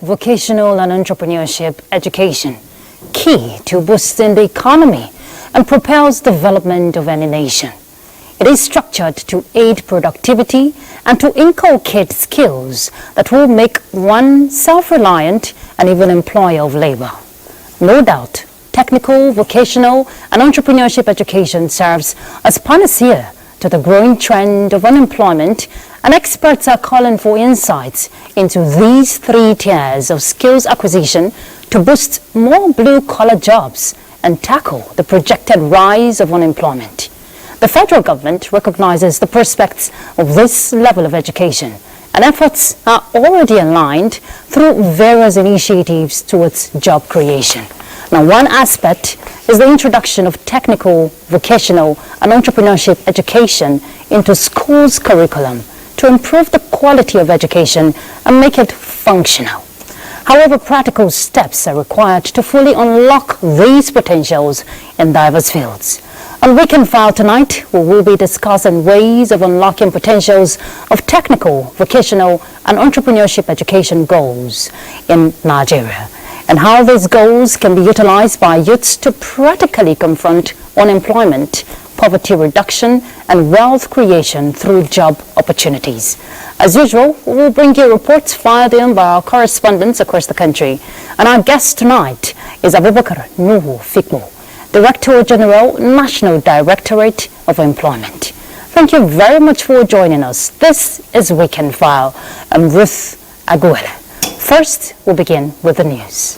vocational and entrepreneurship education, key to boosting the economy and propels development of any nation. It is structured to aid productivity and to inculcate skills that will make one self-reliant and even employer of labor. No doubt, technical, vocational and entrepreneurship education serves as panacea to the growing trend of unemployment, and experts are calling for insights into these three tiers of skills acquisition to boost more blue-collar jobs and tackle the projected rise of unemployment. The federal government recognizes the prospects of this level of education, and efforts are already aligned through various initiatives towards job creation. Now, one aspect is the introduction of technical, vocational and entrepreneurship education into schools' curriculum to improve the quality of education and make it functional. However, practical steps are required to fully unlock these potentials in diverse fields. On Weekend File tonight, we will be discussing ways of unlocking potentials of technical, vocational and entrepreneurship education goals in Nigeria, and how these goals can be utilized by youths to practically confront unemployment, poverty reduction and wealth creation through job opportunities. As usual, we will bring you reports fired in by our correspondents across the country. And our guest tonight is Abubakar Nuhu Fikmo, Director General, National Directorate of Employment. Thank you very much for joining us. This is Weekend File. I'm Ruth Aguela. First, we'll begin with the news.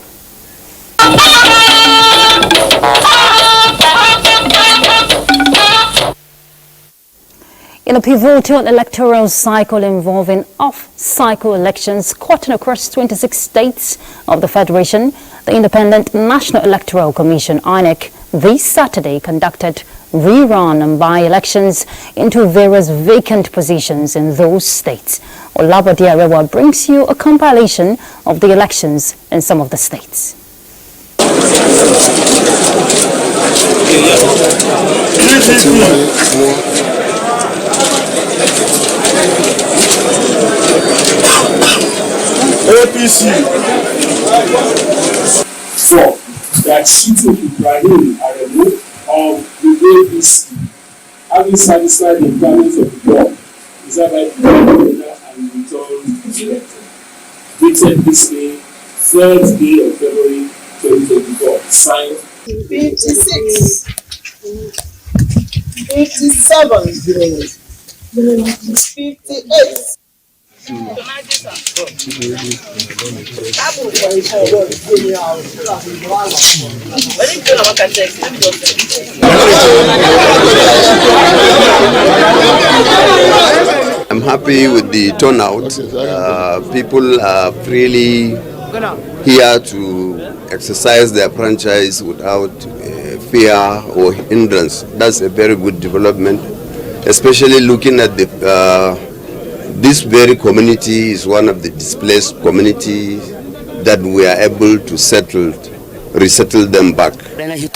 In a pivotal electoral cycle involving off-cycle elections cutting across 26 states of the Federation, the Independent National Electoral Commission, INEC, this Saturday conducted rerun and by-elections into various vacant positions in those states. Olabode Arewa brings you a compilation of the elections in some of the states. APC 4 that Shito Ibrahim Aremu of the APC, having satisfied the requirements of the law, is hereby and returned elected. Dated this day, 3rd day of February 2024. Signed 56, 57, 58. I'm happy with the turnout. People are really here to exercise their franchise without fear or hindrance. That's a very good development, especially looking at this very community is one of the displaced communities that we are able to resettle them back.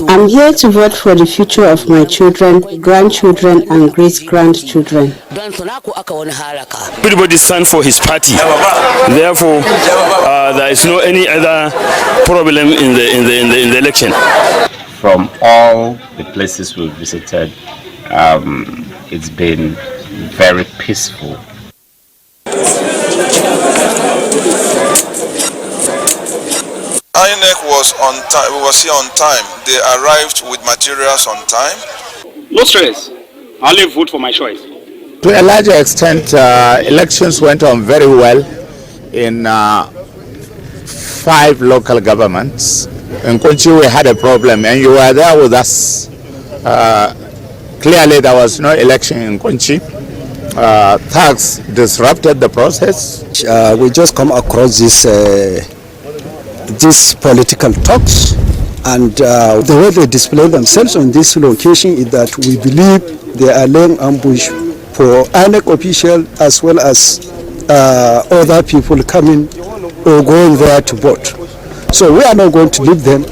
I'm here to vote for the future of my children, grandchildren and great-grandchildren. Everybody stands for his party. Therefore, there is no any other problem in the election. From all the places we've visited, it's been very peaceful. INEC was on time. We was here on time. They arrived with materials on time. No stress. I only vote for my choice. To a larger extent, elections went on very well in 5 local governments. In Kunchi, we had a problem, and you were there with us. Clearly, there was no election in Kunchi. Thugs disrupted the process. We just come across these political talks, and the way they display themselves on this location is that we believe they are laying ambush for INEC officials as well as other people coming or going there to vote. So we are not going to leave them.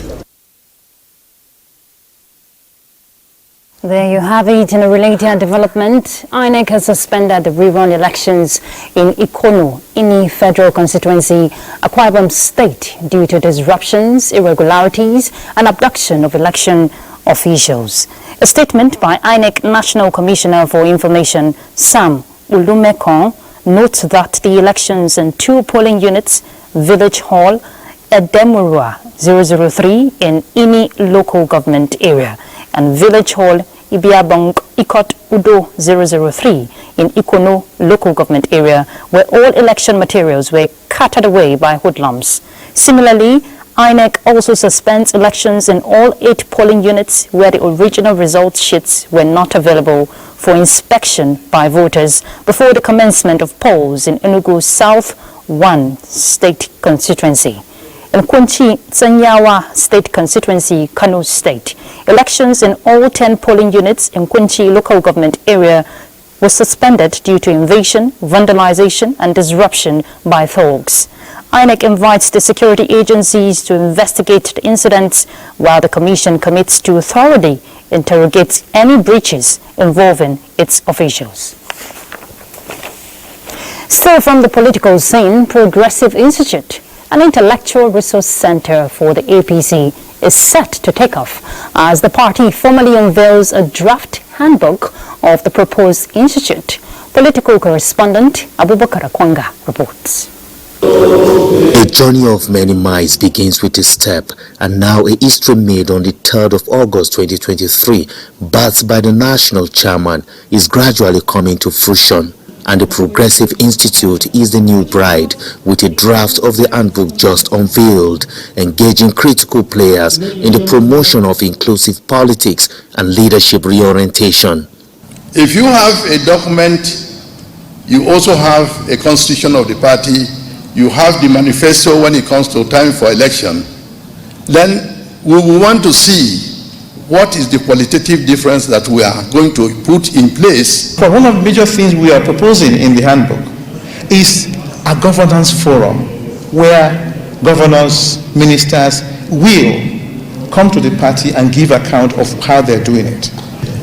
There you have it. In a related development, INEC has suspended the rerun elections in Ikono, Ini Federal Constituency, Akwa Ibom State, due to disruptions, irregularities, and abduction of election officials. A statement by INEC National Commissioner for Information, Sam Ulumekong, notes that the elections in 2 polling units, Village Hall, Edemurua 003 in Ini local government area, and Village Hall Ibiabong Ikot Udo 003 in Ikono local government area, where all election materials were carted away by hoodlums. Similarly, INEC also suspends elections in all 8 polling units where the original results sheets were not available for inspection by voters before the commencement of polls in Enugu South 1 State Constituency. In Kunchi Tsanyawa State Constituency, Kano State, elections in all 10 polling units in Kunchi local government area were suspended due to invasion, vandalization, and disruption by thugs. INEC invites the security agencies to investigate the incidents, while the Commission commits to thoroughly interrogate any breaches involving its officials. Still from the political scene, Progressive Institute, an intellectual resource center for the APC, is set to take off as the party formally unveils a draft handbook of the proposed institute. Political correspondent Abubakar Akwanga reports. A journey of many miles begins with a step, and now a history made on the 3rd of August 2023, birthed by the national chairman, is gradually coming to fruition. And the Progressive Institute is the new bride, with a draft of the handbook just unveiled, engaging critical players in the promotion of inclusive politics and leadership reorientation. If you have a document, you also have a constitution of the party, you have the manifesto when it comes to time for election, then we will want to see what is the qualitative difference that we are going to put in place. For one of the major things we are proposing in the handbook is a governance forum where governors, ministers will come to the party and give account of how they're doing it.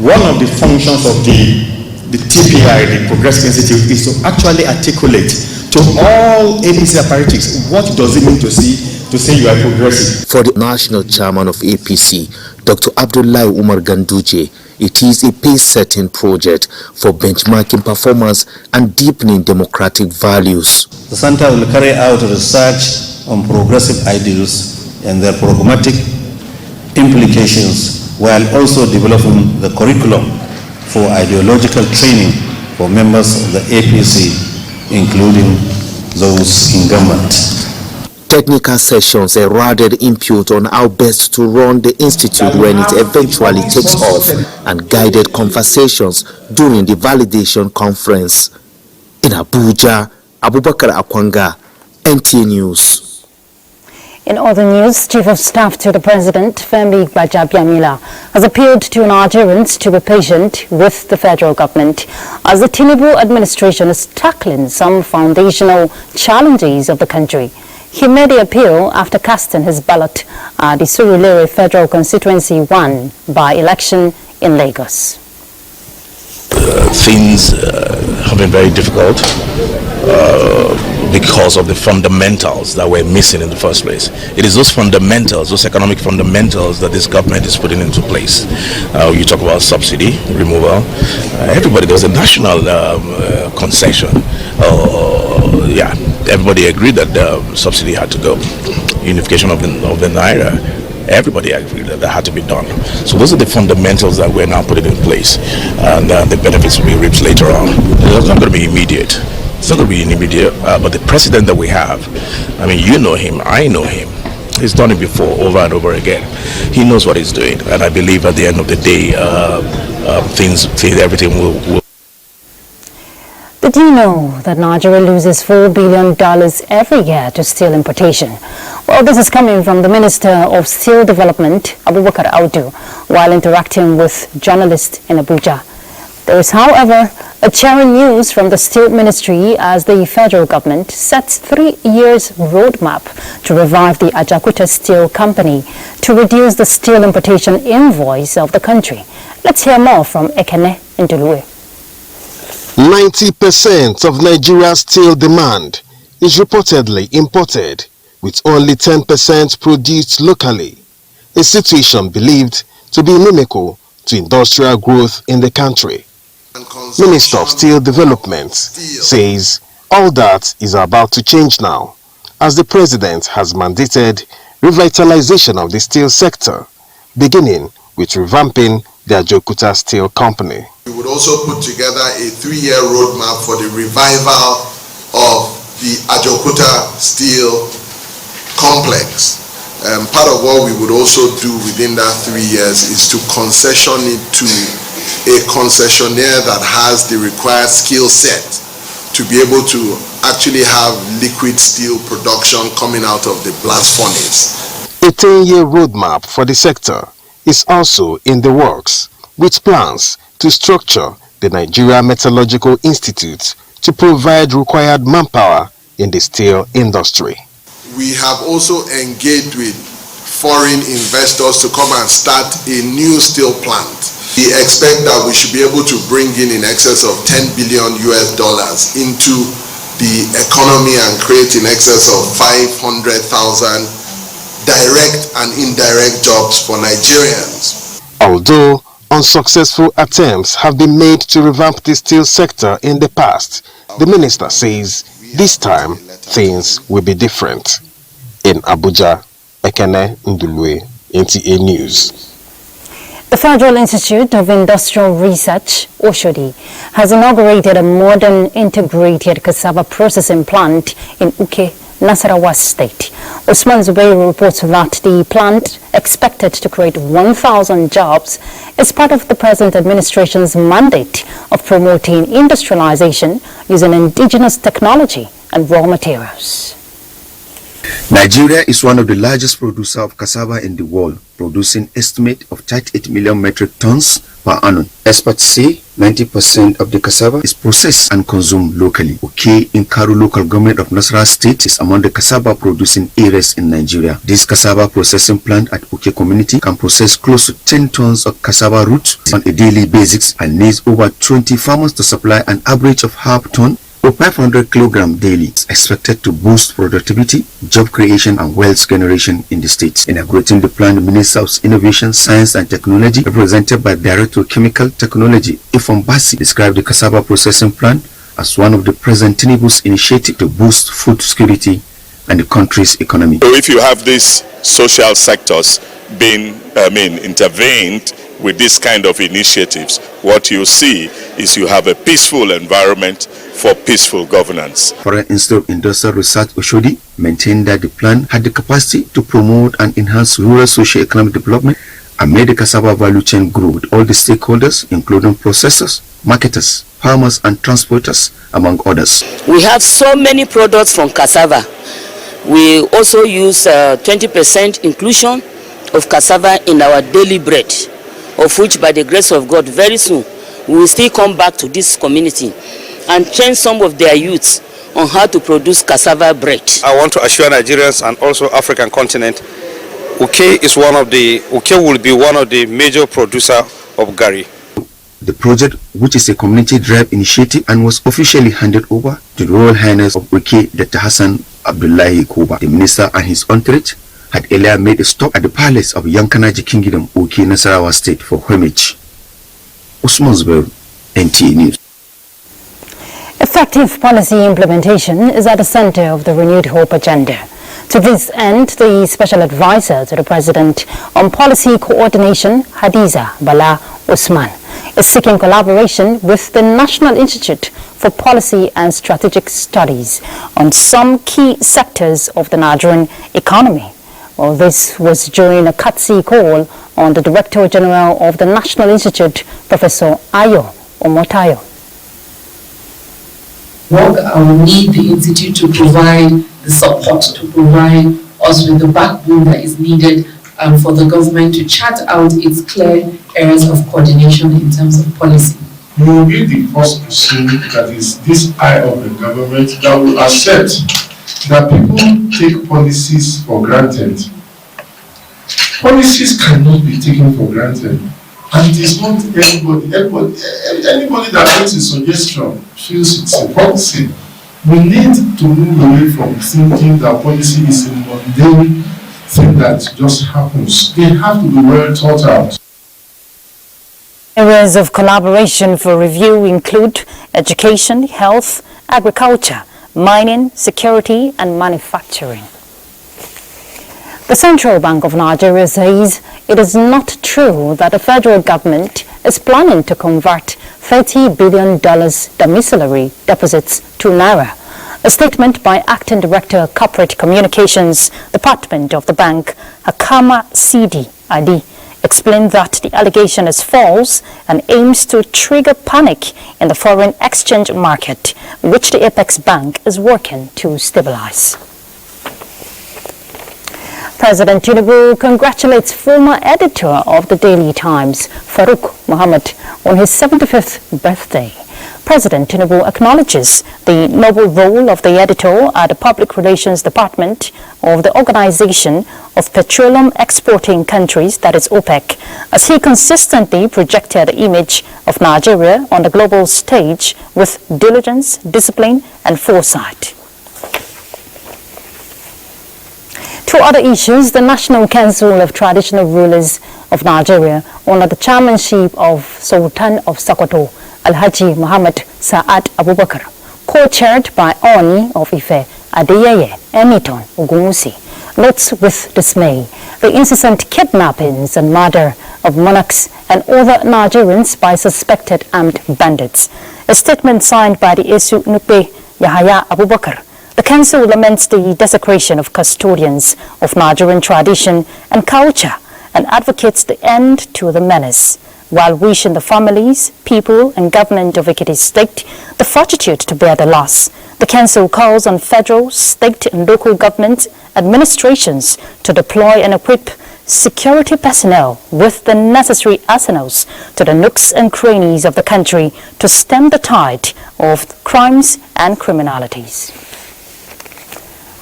One of the functions of the TPI, the Progressive Institute, is to actually articulate to all APC apparatus what does it mean to say you are progressive. For the national chairman of APC, Dr. Abdullahi Umar Ganduje, it is a pace-setting project for benchmarking performance and deepening democratic values. The center will carry out research on progressive ideals and their programmatic implications, while also developing the curriculum for ideological training for members of the APC, including those in government. Technical sessions eroded input on how best to run the institute when it eventually takes off, and guided conversations during the validation conference. In Abuja, Abubakar Akwanga, NTA News. In other news, Chief of Staff to the President, Femi Gbajabiamila, has appealed to Nigerians to be patient with the federal government as the Tinubu administration is tackling some foundational challenges of the country. He made the appeal after casting his ballot at the Surulere Federal Constituency 1 by-election in Lagos. Things have been very difficult because of the fundamentals that were missing in the first place. It is those fundamentals, those economic fundamentals that this government is putting into place. You talk about subsidy removal. Everybody, there was a national concession. Yeah, everybody agreed that the subsidy had to go. Unification of the Naira. Everybody agreed that had to be done. So those are the fundamentals that we're now putting in place, and the benefits will be reaped later on. It's not going to be immediate. It's not going to be immediate, but the president that we have, I mean, you know him, I know him. He's done it before, over and over again. He knows what he's doing, and I believe at the end of the day, everything will. Did you know that Nigeria loses $4 billion every year to steel importation? Well, this is coming from the Minister of Steel Development, Abubakar Audu, while interacting with journalists in Abuja. There is, however, a cheering news from the Steel Ministry as the federal government sets 3 years roadmap to revive the Ajakuta Steel Company to reduce the steel importation invoice of the country. Let's hear more from Ekene Ndulue. 90% of Nigeria's steel demand is reportedly imported, with only 10% produced locally, a situation believed to be inimical to industrial growth in the country. Minister of Steel Development says all that is about to change now, as the president has mandated revitalization of the steel sector, beginning with revamping the Ajokuta Steel Company. We would also put together a 3-year roadmap for the revival of the Ajokuta Steel Complex. Part of what we would also do within that 3 years is to concession it to a concessionaire that has the required skill set to be able to actually have liquid steel production coming out of the blast furnace. A 10-year roadmap for the sector is also in the works, with plans to structure the Nigeria Metallurgical Institute to provide required manpower in the steel industry. We have also engaged with foreign investors to come and start a new steel plant. We expect that we should be able to bring in excess of $10 billion into the economy and create in excess of 500,000 direct and indirect jobs for Nigerians. Although unsuccessful attempts have been made to revamp the steel sector in the past, the minister says this time things will be different. In Abuja, Ekene Ndulue, NTA News. The Federal Institute of Industrial Research, Oshodi, has inaugurated a modern integrated cassava processing plant in Uke, Nasarawa State. Usman Zubairu reports that the plant, expected to create 1,000 jobs, is part of the present administration's mandate of promoting industrialization using indigenous technology and raw materials. Nigeria is one of the largest producers of cassava in the world, producing estimate of 38 million metric tons per annum. Experts say 90% of the cassava is processed and consumed locally. Uke in Karu local government of Nasarawa State is among the cassava producing areas in Nigeria. This cassava processing plant at Uke community can process close to 10 tons of cassava roots on a daily basis and needs over 20 farmers to supply an average of half ton or 500 kilogram daily. It's expected to boost productivity, job creation and wealth generation in the state. Inaugurating the plant, the Minister of Innovation, Science and Technology, represented by Director of Chemical Technology, Ifon Basi, described the cassava processing plant as one of the President Tinubu's initiatives to boost food security and the country's economy. So if you have these social sectors being intervened with this kind of initiatives, what you see is you have a peaceful environment for peaceful governance. Foreign Institute of Industrial Research Oshodi maintained that the plan had the capacity to promote and enhance rural socio-economic development and made the cassava value chain grow with all the stakeholders, including processors, marketers, farmers and transporters, among others. We have so many products from cassava. We also use 20% inclusion of cassava in our daily bread, of which by the grace of God very soon we will still come back to this community and train some of their youths on how to produce cassava bread. I want to assure Nigerians and also African continent, Uke will be one of the major producers of Gari. The project, which is a community-driven initiative and was officially handed over to the Royal Highness of Uke, Dr. Hassan Abdullahi Kuba. The minister and his entourage had earlier made a stop at the palace of Yankanaji Kingdom, Uke, Nasarawa State for homage. Usman Zubairu, NTA News. Effective policy implementation is at the center of the Renewed Hope agenda. To this end, the Special Advisor to the President on Policy Coordination, Hadiza Bala Usman, is seeking collaboration with the National Institute for Policy and Strategic Studies on some key sectors of the Nigerian economy. Well, this was during a courtesy call on the Director General of the National Institute, Professor Ayo Omotayo. We need the Institute to provide the support, to provide us with the backbone that is needed for the government to chart out its clear areas of coordination in terms of policy. You will be the first person that is this eye of the government that will accept that people take policies for granted Policies cannot be taken for granted. And it is not anybody that makes a suggestion feels it's a policy. We need to move away from thinking that policy is a mundane thing that just happens. They have to be well thought out. Areas of collaboration for review include education, health, agriculture, mining, security, and manufacturing. The Central Bank of Nigeria says it is not true that the federal government is planning to convert $30 billion domiciliary deposits to Naira. A statement by Acting Director, Corporate Communications Department of the bank, Hakama Sidi Ali, explained that the allegation is false and aims to trigger panic in the foreign exchange market, which the Apex Bank is working to stabilize. President Tinubu congratulates former editor of the Daily Times, Farouk Mohammed, on his 75th birthday. President Tinubu acknowledges the noble role of the editor at the Public Relations Department of the Organization of Petroleum Exporting Countries, that is OPEC, as he consistently projected the image of Nigeria on the global stage with diligence, discipline, and foresight. Two other issues: the National Council of Traditional Rulers of Nigeria, under the chairmanship of Sultan of Sokoto, Alhaji Muhammad Sa'ad Abubakar, co-chaired by Oni of Ife, Adeyeye Eniton Ogunwusi, notes with dismay the incessant kidnappings and murder of monarchs and other Nigerians by suspected armed bandits. A statement signed by the Esu Nupe Yahaya Abubakar. The Council laments the desecration of custodians of Nigerian tradition and culture and advocates the end to the menace, while wishing the families, people and government of Ekiti State the fortitude to bear the loss. The Council calls on federal, state and local government administrations to deploy and equip security personnel with the necessary arsenals to the nooks and crannies of the country to stem the tide of crimes and criminalities.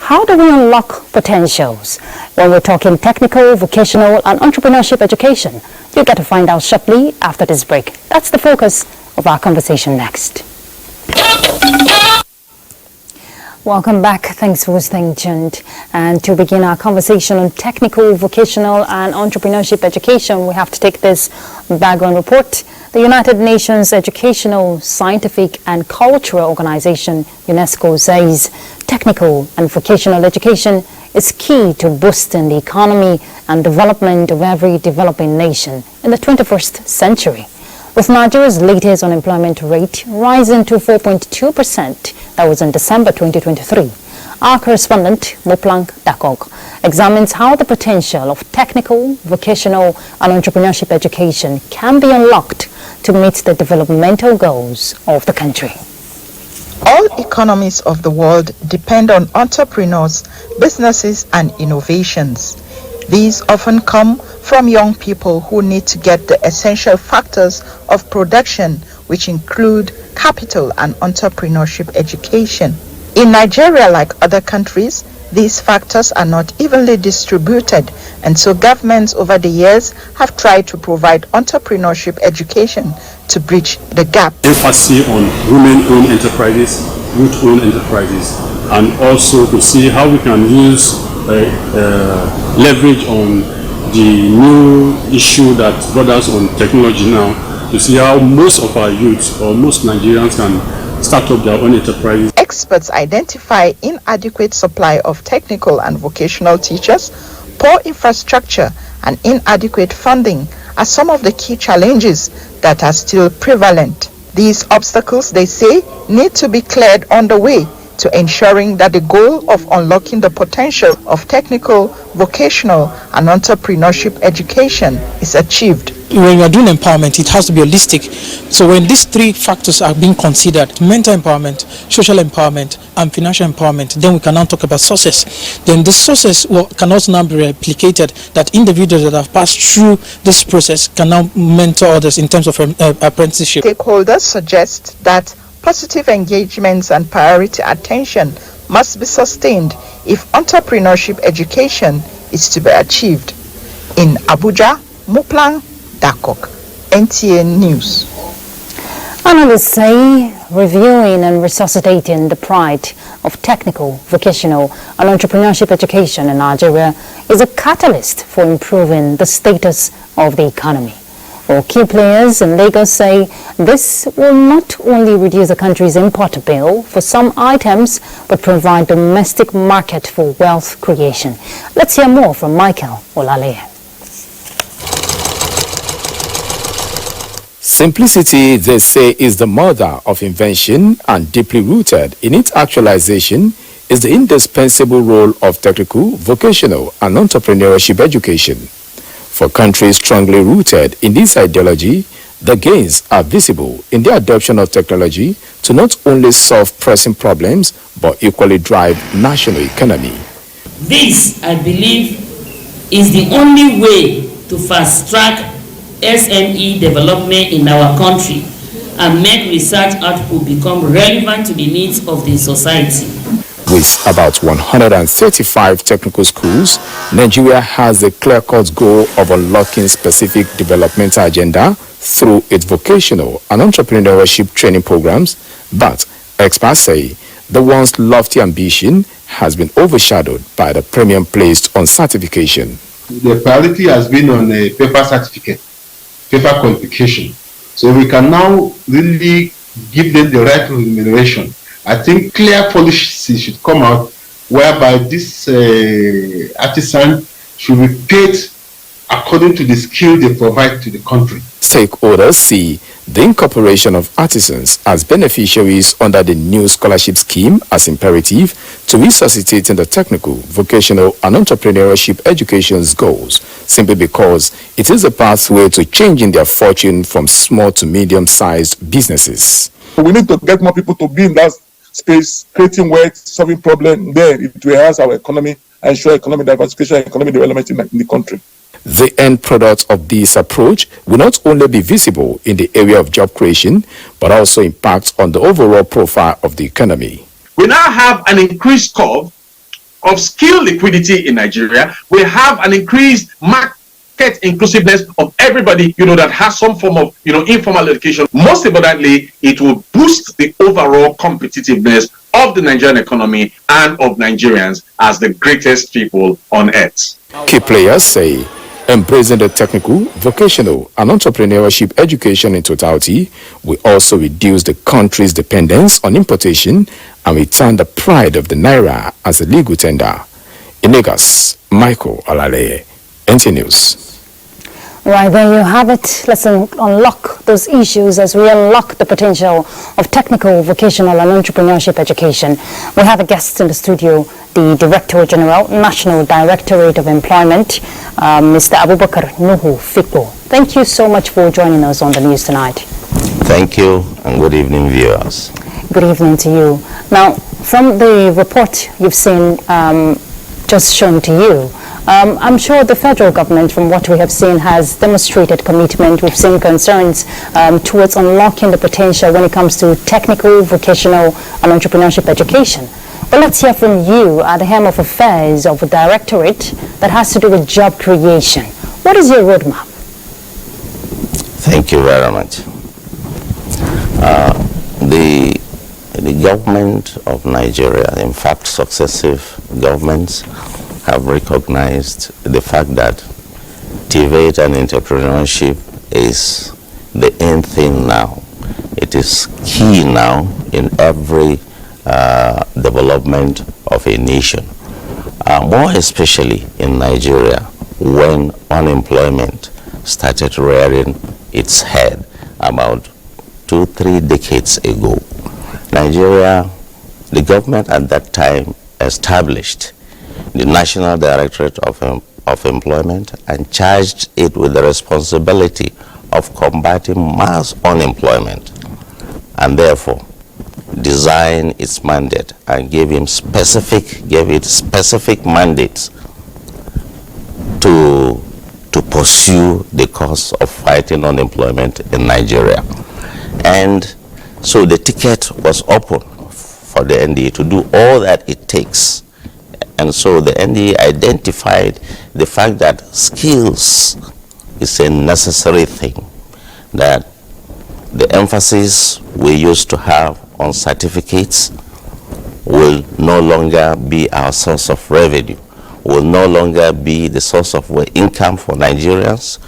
How do we unlock potentials? When we're talking technical, vocational and entrepreneurship education, you'll get to find out shortly after this break. That's the focus of our conversation next. Welcome back. Thanks for staying tuned. And to begin our conversation on technical, vocational and entrepreneurship education, we have to take this background report. The United Nations Educational, Scientific and Cultural Organization, UNESCO, says technical and vocational education is key to boosting the economy and development of every developing nation in the 21st century. With Nigeria's latest unemployment rate rising to 4.2%, that was in December 2023. Our correspondent, Moplang Dakog, examines how the potential of technical, vocational and entrepreneurship education can be unlocked to meet the developmental goals of the country. All economies of the world depend on entrepreneurs, businesses and innovations. These often come from young people who need to get the essential factors of production, which include capital and entrepreneurship education. In Nigeria, like other countries, these factors are not evenly distributed, and so governments over the years have tried to provide entrepreneurship education to bridge the gap. Emphasis on women-owned enterprises, youth-owned enterprises, and also to see how we can use leverage on the new issue that brought us on technology now, to see how most of our youth or most Nigerians can start up their own enterprises. Experts identify inadequate supply of technical and vocational teachers, poor infrastructure and inadequate funding as some of the key challenges that are still prevalent. These obstacles, they say, need to be cleared on the way to ensuring that the goal of unlocking the potential of technical, vocational and entrepreneurship education is achieved. When you are doing empowerment, it has to be holistic. So when these three factors are being considered, mental empowerment, social empowerment and financial empowerment, then we can now talk about success. Then this success can also now be replicated, that individuals that have passed through this process can now mentor others in terms of apprenticeship. Stakeholders suggest that positive engagements and priority attention must be sustained if entrepreneurship education is to be achieved. In Abuja, Muplang Dakok, NTA News. Analysts say reviewing and resuscitating the pride of technical, vocational and entrepreneurship education in Nigeria is a catalyst for improving the status of the economy. Well, key players in Lagos say this will not only reduce the country's import bill for some items, but provide domestic market for wealth creation. Let's hear more from Michael Olale. Simplicity, they say, is the mother of invention, and deeply rooted in its actualization is the indispensable role of technical, vocational and entrepreneurship education. For countries strongly rooted in this ideology, the gains are visible in the adoption of technology to not only solve pressing problems, but equally drive national economy. This, I believe, is the only way to fast-track SME development in our country and make research output become relevant to the needs of the society. With about 135 technical schools, Nigeria has a clear-cut goal of unlocking specific developmental agenda through its vocational and entrepreneurship training programs, but experts say the once lofty ambition has been overshadowed by the premium placed on certification. The priority has been on a paper certificate, paper qualification. So we can now really give them the right remuneration. I think clear policy should come out whereby this artisan should be paid according to the skill they provide to the country. Stakeholders see the incorporation of artisans as beneficiaries under the new scholarship scheme as imperative to resuscitating the technical, vocational and entrepreneurship education's goals, simply because it is a pathway to changing their fortune from small to medium-sized businesses. We need to get more people to be in that space, creating work, solving problems. There, it will enhance our economy and ensure economic diversification and economic development in the country. The end product of this approach will not only be visible in the area of job creation, but also impact on the overall profile of the economy. We now have an increased curve of skill liquidity in Nigeria. We have an increased market inclusiveness of everybody, that has some form of, informal education. Most importantly, it will boost the overall competitiveness of the Nigerian economy and of Nigerians as the greatest people on earth. Key players say embracing the technical, vocational and entrepreneurship education in totality will also reduce the country's dependence on importation and return the pride of the naira as a legal tender. In Lagos, Michael Olale, NTA News. Right, there you have it. Let's unlock those issues as we unlock the potential of technical, vocational and entrepreneurship education. We have a guest in the studio, the Director General, National Directorate of Employment, Mr. Abubakar Nuhu Fikpo. Thank you so much for joining us on the news tonight. Thank you and good evening, viewers. Good evening to you. Now, from the report you've seen just shown to you, I'm sure the federal government, from what we have seen, has demonstrated commitment. We've seen concerns towards unlocking the potential when it comes to technical, vocational and entrepreneurship education. But let's hear from you at the helm of affairs of a directorate that has to do with job creation. What is your roadmap? Thank you very much. The government of Nigeria, in fact successive governments, have recognized the fact that TVET and entrepreneurship is the end thing now. It is key now in every development of a nation, more especially in Nigeria when unemployment started rearing its head about 2-3 decades ago. Nigeria, the government at that time established the National Directorate of Employment and charged it with the responsibility of combating mass unemployment, and therefore designed its mandate and gave it specific mandates to pursue the cause of fighting unemployment in Nigeria. And so the ticket was open for the NDA to do all that it takes And so the NTA identified the fact that skills is a necessary thing, that the emphasis we used to have on certificates will no longer be our source of revenue, will no longer be the source of income for Nigerians,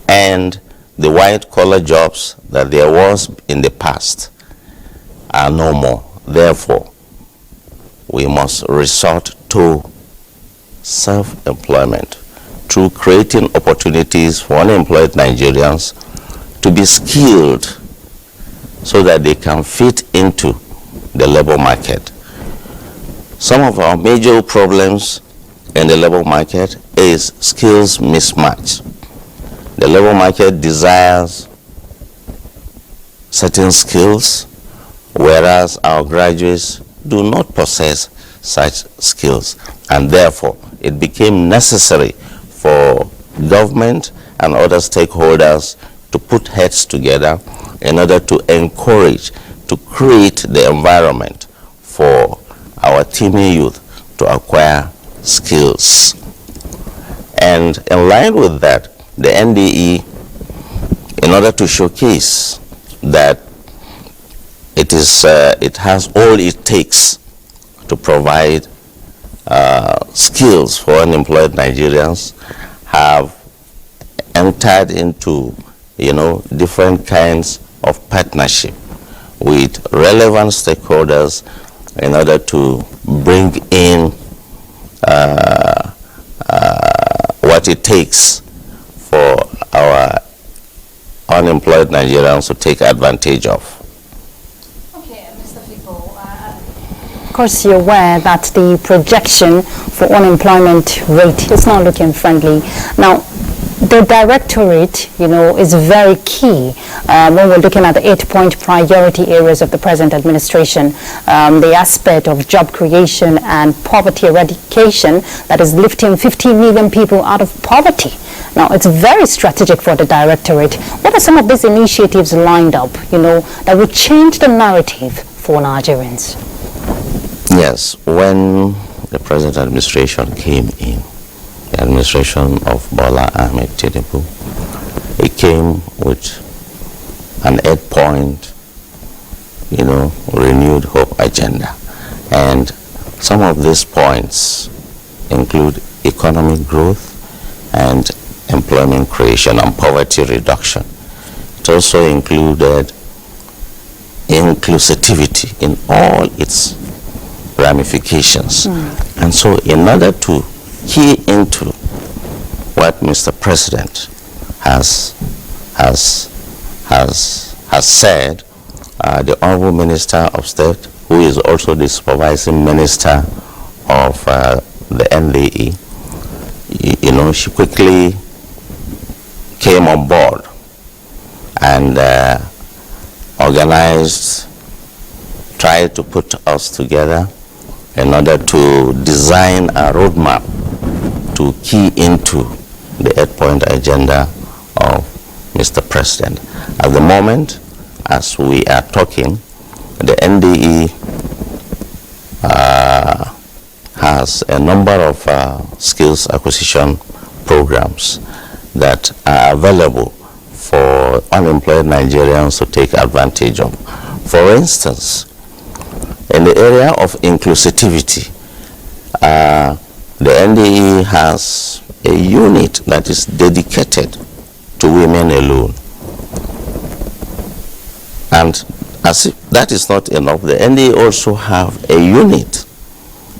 and the white-collar jobs that there was in the past are no more. Therefore, we must resort to self-employment through creating opportunities for unemployed Nigerians to be skilled so that they can fit into the labor market. Some of our major problems in the labor market is skills mismatch. The labor market desires certain skills, whereas our graduates do not possess such skills, and therefore it became necessary for government and other stakeholders to put heads together in order to encourage, to create the environment for our teeming youth to acquire skills. And in line with that, the NDE, in order to showcase that it has all it takes to provide skills for unemployed Nigerians, have entered into, different kinds of partnership with relevant stakeholders in order to bring in what it takes for our unemployed Nigerians to take advantage of. Okay, Mr. Fipo, of course you're aware that the projection for unemployment rate is not looking friendly. Now, the directorate, is very key when we're looking at the 8-point priority areas of the present administration. The aspect of job creation and poverty eradication that is lifting 15 million people out of poverty. Now, it's very strategic for the directorate. What are some of these initiatives lined up, that will change the narrative for Nigerians? Yes, when the present administration came in, the administration of Bola Ahmed Tinubu, it came with an 8-point, renewed hope agenda. And some of these points include economic growth and employment creation and poverty reduction. It also included inclusivity in all its ramifications. And so in order to key into what Mr. President has said, the Honorable Minister of State, who is also the supervising minister of the NDE, she quickly came on board and tried to put us together in order to design a roadmap to key into the 8-point agenda of Mr. President. At the moment, as we are talking, the NDE has a number of skills acquisition programs that are available for unemployed Nigerians to take advantage of. For instance, in the area of inclusivity, the NDE has a unit that is dedicated to women alone. And as if that is not enough, the NDE also have a unit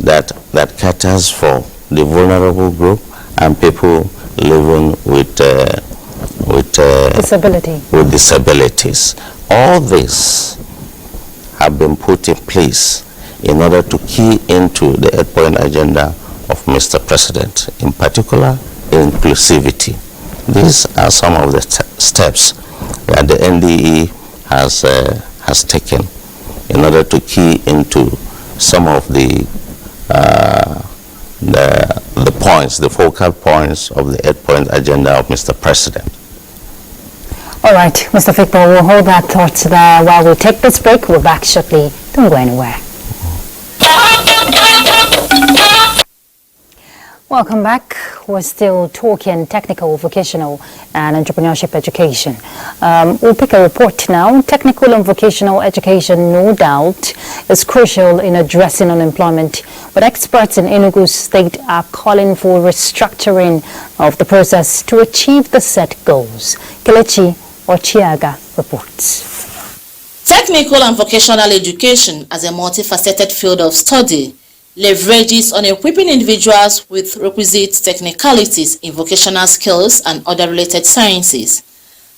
that caters for the vulnerable group and people living with disabilities. All this have been put in place in order to key into the 8-point agenda of Mr. President, in particular inclusivity. These are some of the steps that the NDE has taken in order to key into some of the points, the focal points of the 8-point agenda of Mr. President. All right, Mr. Fikpo, we'll hold that thought there while we take this break. We're back shortly. Don't go anywhere. Welcome back. We're still talking technical, vocational and entrepreneurship education. We'll pick a report now. Technical and vocational education, no doubt, is crucial in addressing unemployment, but experts in Enugu State are calling for restructuring of the process to achieve the set goals. Kelechi Ochiaga reports. Technical and vocational education as a multifaceted field of study leverages on equipping individuals with requisite technicalities in vocational skills and other related sciences.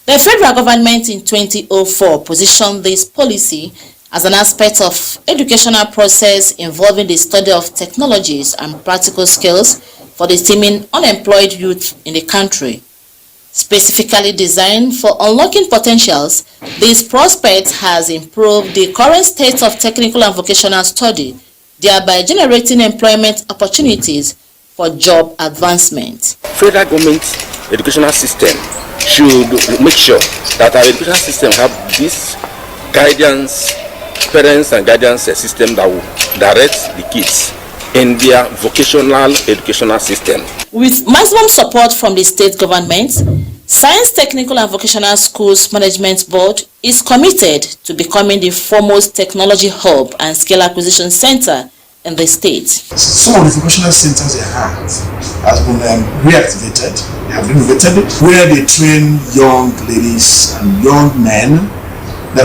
The federal government in 2004 positioned this policy as an aspect of educational process involving the study of technologies and practical skills for the teeming unemployed youth in the country. Specifically designed for unlocking potentials, this prospect has improved the current state of technical and vocational study, thereby generating employment opportunities for job advancement. Federal government educational system should make sure that our educational system have this guidance, parents and guidance system that will direct the kids in their vocational educational system. With maximum support from the state government, Science Technical and Vocational Schools Management Board is committed to becoming the foremost technology hub and skill acquisition center in the state. Some of the vocational centers they have has been reactivated, they have renovated it, where they train young ladies and young men that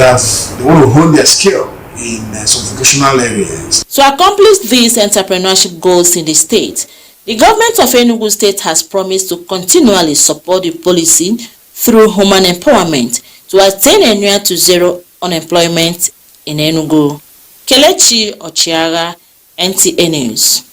they want to hone their skill in some vocational areas. To accomplish these entrepreneurship goals in the state, the government of Enugu State has promised to continually support the policy through human empowerment to attain a near to zero unemployment in Enugu. Kelechi Ochiaga, NTA News.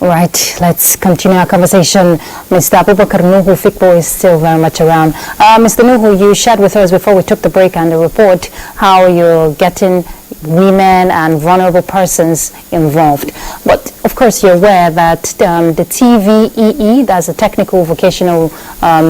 All right, let's continue our conversation. Mr. Abubakar Nuhu Fikbo is still very much around. Mr. Nuhu, you shared with us before we took the break and the report how you're getting women and vulnerable persons involved. But of course, you're aware that the TVEE, that's a technical vocational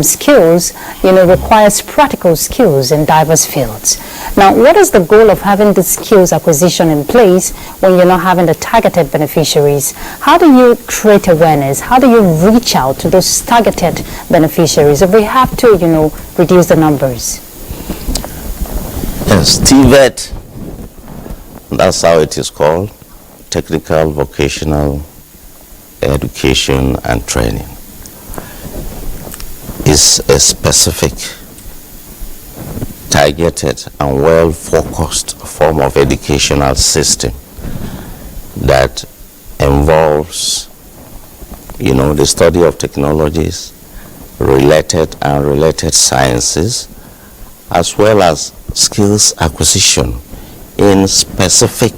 skills, requires practical skills in diverse fields. Now, what is the goal of having the skills acquisition in place when you're not having the targeted beneficiaries? How do you create awareness? How do you reach out to those targeted beneficiaries if we have to, reduce the numbers? Yes, TVET, that's how it is called, Technical Vocational Education and Training, is a specific, targeted and well-focused form of educational system that involves, the study of technologies, related and related sciences, as well as skills acquisition in specific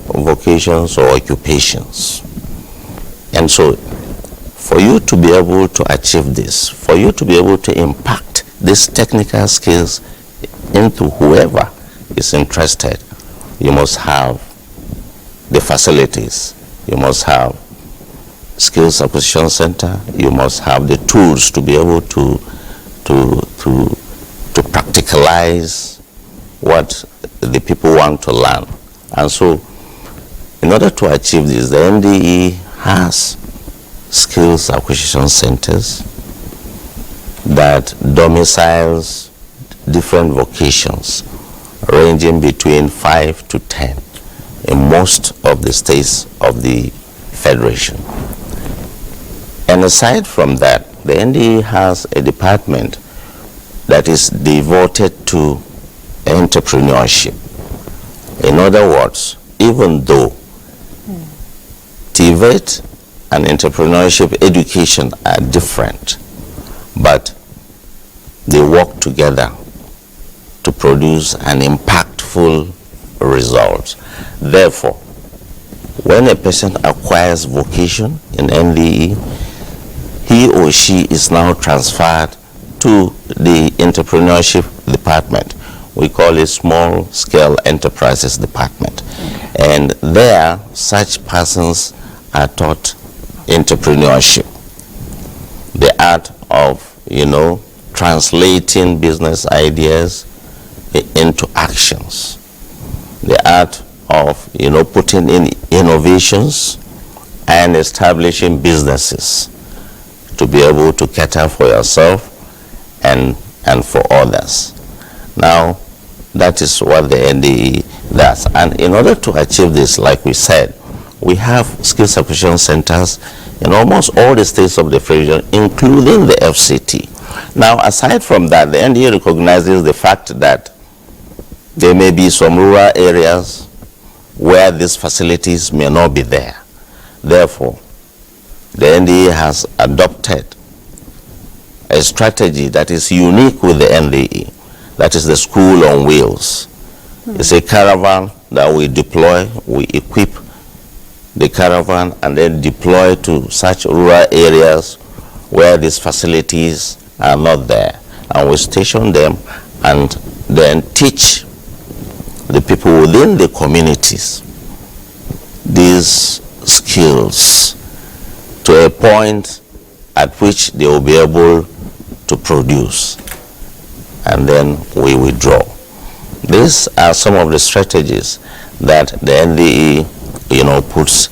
vocations or occupations. And so, for you to be able to achieve this, for you to be able to impact these technical skills into whoever is interested, you must have the facilities, you must have skills acquisition center, you must have the tools to be able to practicalize what the people want to learn. And so, in order to achieve this, the NDE has skills acquisition centers that domiciles different vocations ranging between 5 to 10 in most of the states of the Federation. And aside from that, the NDE has a department that is devoted to entrepreneurship. In other words, even though TVET and entrepreneurship education are different, but they work together to produce an impactful result. Therefore, when a person acquires vocation in NDE, he or she is now transferred to the entrepreneurship department. We call it Small Scale Enterprises Department. And there, such persons are taught entrepreneurship, the art of, translating business ideas into actions, the art of, putting in innovations and establishing businesses to be able to cater for yourself and for others. Now, that is what the NDE does. And in order to achieve this, like we said, we have skills acquisition centers in almost all the states of the region, including the FCT. Now, aside from that, the NDA recognizes the fact that there may be some rural areas where these facilities may not be there. Therefore, the NDA has adopted a strategy that is unique with the NDE. That is the School on Wheels. It's a caravan that we deploy, we equip the caravan and then deploy to such rural areas where these facilities are not there. And we station them and then teach the people within the communities these skills to a point at which they will be able to produce. And then we withdraw. These are some of the strategies that the NDE, puts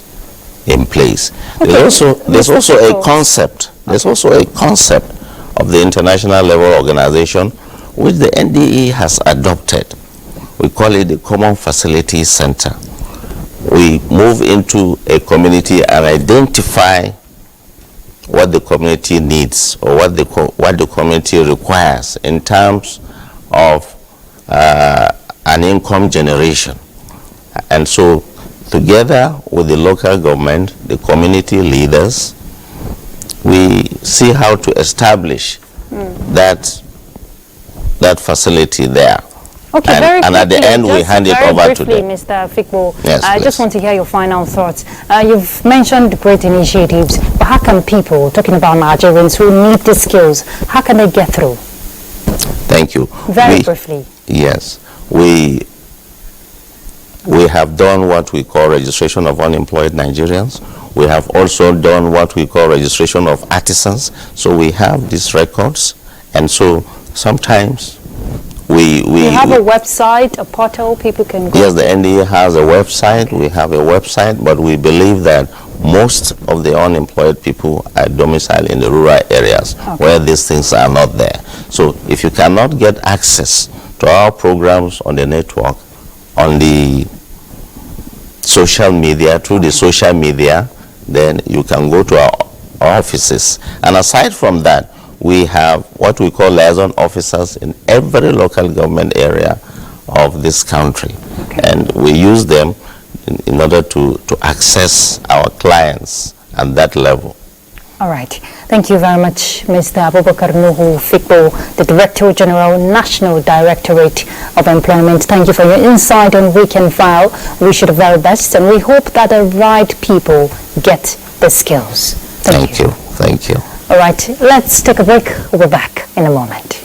in place. Okay. There's also a concept. There's also a concept of the international level organization which the NDE has adopted. We call it the Common Facility Center. We move into a community and identify what the community needs or what the community requires in terms of an income generation. And so together with the local government, the community leaders, we see how to establish that facility there. Okay, and at the end, we hand it over to them. Mr. Fikbo, yes, I just want to hear your final thoughts. You've mentioned great initiatives, but how can people, talking about Nigerians who need the skills, how can they get through? Thank you. Very briefly. Yes, we have done what we call registration of unemployed Nigerians. We have also done what we call registration of artisans. So we have these records, and so sometimes we have a website, a portal people can go. Yes, the NDA has a website. We have a website, but we believe that most of the unemployed people are domiciled in the rural areas where these things are not there. So if you cannot get access to our programs on the network, on the social media, through the social media, then you can go to our offices. And aside from that, we have what we call liaison officers in every local government area of this country. And we use them in order to access our clients at that level. All right. Thank you very much, Mr. Abubakar Nuhu Fikbo, the Director General, National Directorate of Employment. Thank you for your insight on Weekend File. We wish you the very best, and we hope that the right people get the skills. Thank you. Thank you. All right, let's take a break. We'll be back in a moment.